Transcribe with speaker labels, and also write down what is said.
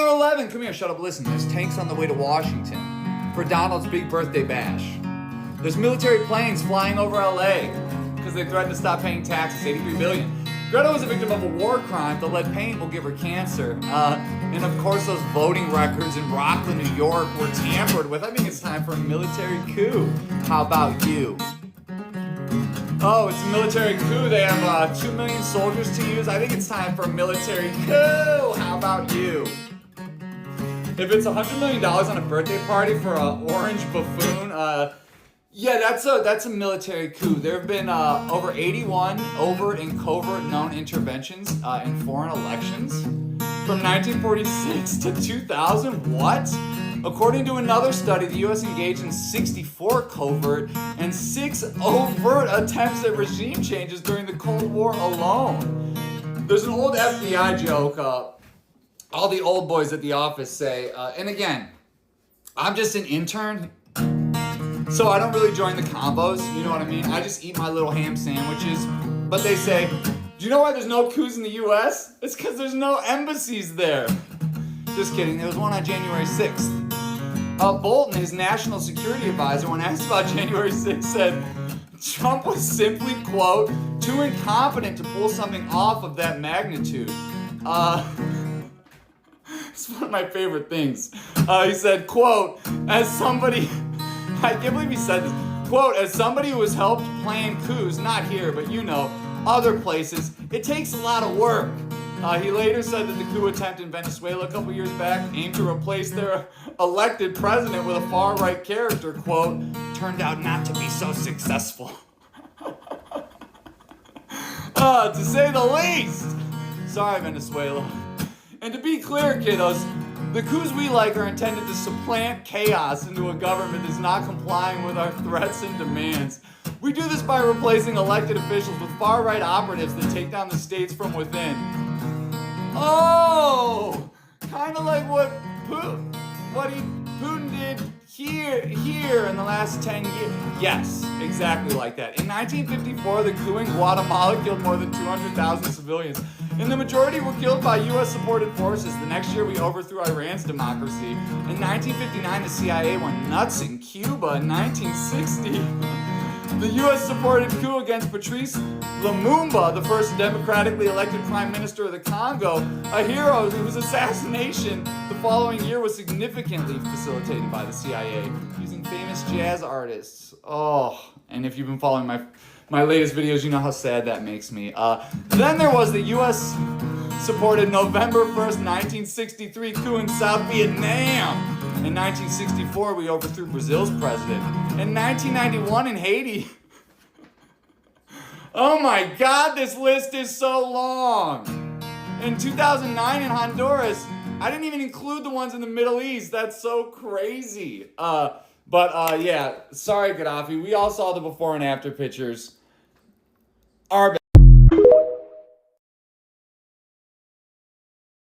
Speaker 1: 11, come here, shut up, listen. There's tanks on the way to Washington for Donald's big birthday bash. There's military planes flying over LA because they threatened to stop paying taxes, 83 billion. Greta was a victim of a war crime. The lead paint will give her cancer. And of course, those voting records in Rockland, New York were tampered with. I think it's time for a military coup. How about you? Oh, it's a military coup. They have 2 million soldiers to use. I think it's time for a military coup. How about you? If it's $100 million on a birthday party for an orange buffoon, yeah, that's a military coup. There have been over 81 overt and covert known interventions in foreign elections from 1946 to 2000. What? According to another study, the U.S. engaged in 64 covert and 6 overt attempts at regime changes during the Cold War alone. There's an old FBI joke. All the old boys at the office say, and again, I'm just an intern, so I don't really join the combos, you know what I mean? I just eat my little ham sandwiches. But they say, do you know why there's no coups in the US? It's because there's no embassies there. Just kidding, there was one on January 6th. Bolton, his national security advisor, when asked about January 6th, said Trump was simply, quote, too incompetent to pull something off of that magnitude. It's one of my favorite things. He said, quote, as somebody, I can't believe he said this, quote, as somebody who has helped plan coups, not here, but you know, other places, it takes a lot of work. He later said that the coup attempt in Venezuela a couple years back aimed to replace their elected president with a far-right character, quote, turned out not to be so successful. To say the least. Sorry, Venezuela. And to be clear, kiddos, the coups we like are intended to supplant chaos into a government that's not complying with our threats and demands. We do this by replacing elected officials with far-right operatives that take down the states from within. Oh! Kind of like what Putin did here in the last 10 years. Yes, exactly like that. In 1954, the coup in Guatemala killed more than 200,000 civilians. And the majority were killed by U.S.-supported forces. The next year, we overthrew Iran's democracy. In 1959, the CIA went nuts in Cuba. In 1960, the U.S.-supported coup against Patrice Lumumba, the first democratically elected prime minister of the Congo, a hero whose assassination the following year was significantly facilitated by the CIA, using famous jazz artists. Oh, and if you've been following my latest videos, you know how sad that makes me. Then there was the U.S.-supported November 1st, 1963 coup in South Vietnam. In 1964, we overthrew Brazil's president. In 1991 in Haiti. Oh my God, this list is so long. In 2009 in Honduras, I didn't even include the ones in the Middle East. That's so crazy. But yeah, sorry Gaddafi. We all saw the before and after pictures. Our bad.